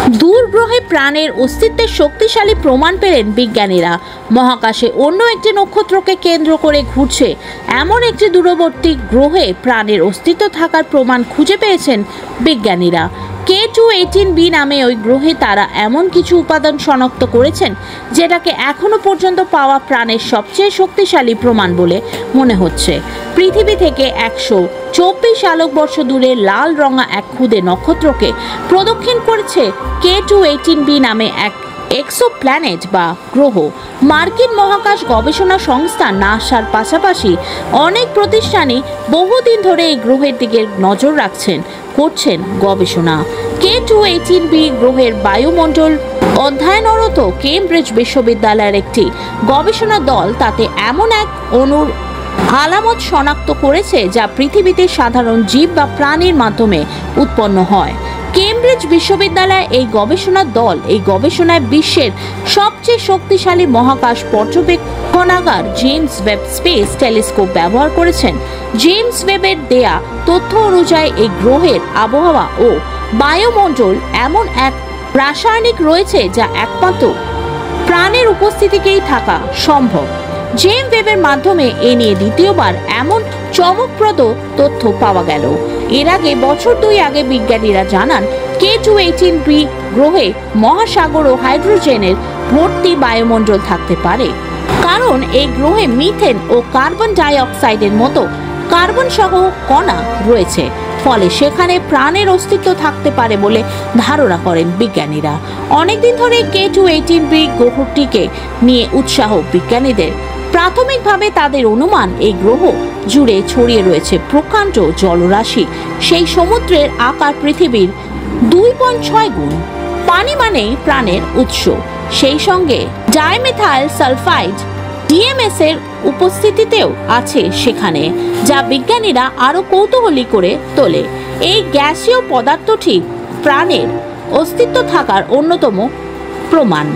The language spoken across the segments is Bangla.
দূর গ্রহে প্রাণের অস্তিত্বের শক্তিশালী প্রমাণ পেলেন বিজ্ঞানীরা। মহাকাশে অন্য একটি নক্ষত্রকে কেন্দ্র করে ঘুরছে এমন একটি দূরবর্তী গ্রহে প্রাণের অস্তিত্ব থাকার প্রমাণ খুঁজে পেয়েছেন বিজ্ঞানীরা। K2-18b নামে ওই গ্রহে তারা এমন কিছু উপাদান শনাক্ত করেছেন যেটাকে এখনো পর্যন্ত পাওয়া প্রাণের সবচেয়ে শক্তিশালী প্রমাণ বলে মনে হচ্ছে। পৃথিবী থেকে 124 আলোকবর্ষ দূরে লাল রঙা এক ক্ষুদে নক্ষত্রকে প্রদক্ষিণ করেছে K2-18b নামে এক এক্সোপ্ল্যানেট বা গ্রহ। মার্কিন মহাকাশ গবেষণা সংস্থা নাসার পাশাপাশি অনেক প্রতিষ্ঠানই বহুদিন ধরে এই গ্রহের দিকে নজর করছেন গবেষণা। K2-18b গ্রহের বায়ুমণ্ডল অধ্যয়নরত কেমব্রিজ বিশ্ববিদ্যালয়ের একটি গবেষণা দল তাতে এমন এক অণুর আলামত শনাক্ত করেছে যা পৃথিবীতে সাধারণ জীব বা প্রাণীর মাধ্যমে উৎপন্ন হয়। কেমব্রিজ বিশ্ববিদ্যালয় এই গবেষণা দল এই গবেষণায় বিশ্বের সবচেয়ে শক্তিশালী মহাকাশ পর্যবেক্ষণাগার জেমস ওয়েব স্পেস টেলিস্কোপ ব্যবহার করেছেন। জেমস ওয়েবের দেয়া তথ্য অনুযায়ী এই গ্রহের আবহাওয়া ও বায়ুমণ্ডল এমন এক রাসায়নিক রয়েছে যা একমাত্র প্রাণের উপস্থিতিতেই থাকা সম্ভব। জেমস ওয়েবের মাধ্যমে এ নিয়ে দ্বিতীয়বার এমন চমকপ্রদ তথ্য পাওয়া গেল। এর আগে বছর 2 আগে বিজ্ঞানীরা জানান K2-18b গ্রহে মহাসাগর ও হাইড্রোজেনের ভর্তি বায়ুমণ্ডল থাকতে পারে, কারণ এই গ্রহে মিথেন ও কার্বন ডাই অক্সাইডের মতো কার্বন সহ কণা রয়েছে, ফলে সেখানে প্রাণের অস্তিত্ব থাকতে পারে বলে ধারণা করেন বিজ্ঞানীরা। অনেকদিন ধরে K2-18b গ্রহটিকে নিয়ে উৎসাহ বিজ্ঞানীদের। প্রাথমিকভাবে তাদের অনুমান এই গ্রহ জুড়ে ছড়িয়ে রয়েছে প্রকাণ্ড জলরাশি। সেই সমুদ্রের আকার পৃথিবীর 2.6 গুণ। পানি মানেই প্রাণের উৎস। সেই সঙ্গে ডাইমিথাইল সালফাইড DMS এর উপস্থিতিতেও আছে সেখানে, যা বিজ্ঞানীরা আরো কৌতূহলী করে তোলে। এই গ্যাসীয় পদার্থটি প্রাণের অস্তিত্ব থাকার অন্যতম প্রমাণ।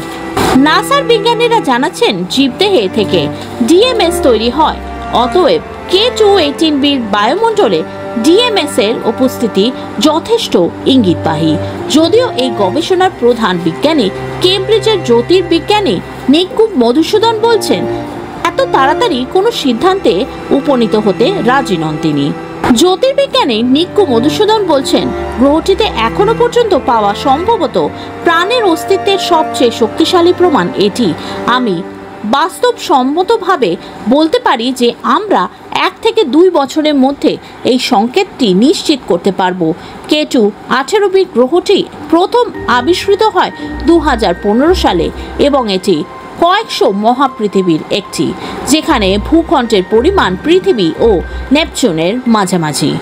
নাসার বিজ্ঞানীরা জানাচ্ছেন জীবদেহে থেকে DMS তৈরি হয়, অতএব K2-18b বায়ুমণ্ডলে DMS এর উপস্থিতি যথেষ্ট ইঙ্গিতবাহী। যদিও এই গবেষণার প্রধান বিজ্ঞানী কেমব্রিজের জ্যোতির্বিজ্ঞানী নিক্কু মধুসূদন বলছেন এত তাড়াতাড়ি কোনো সিদ্ধান্তে উপনীত হতে রাজি নন তিনি। জ্যোতির্বিজ্ঞানী নিক্কু মধুসূদন বলছেন গ্রহটিতে এখনো পর্যন্ত পাওয়া সম্ভবত প্রাণের অস্তিত্বের সবচেয়ে শক্তিশালী প্রমাণ এটি। আমি বাস্তবসম্মতভাবে বলতে পারি যে আমরা 1 থেকে 2 বছরের মধ্যে এই সংকেতটি নিশ্চিত করতে পারব। K2-18b গ্রহটি প্রথম আবিষ্কৃত হয় 2015 সালে এবং এটি কয়েকশো মহাপৃথিবীর একটি, যেখানে ভূখণ্ডের পরিমাণ পৃথিবী ও নেপচুনের মাঝামাঝি।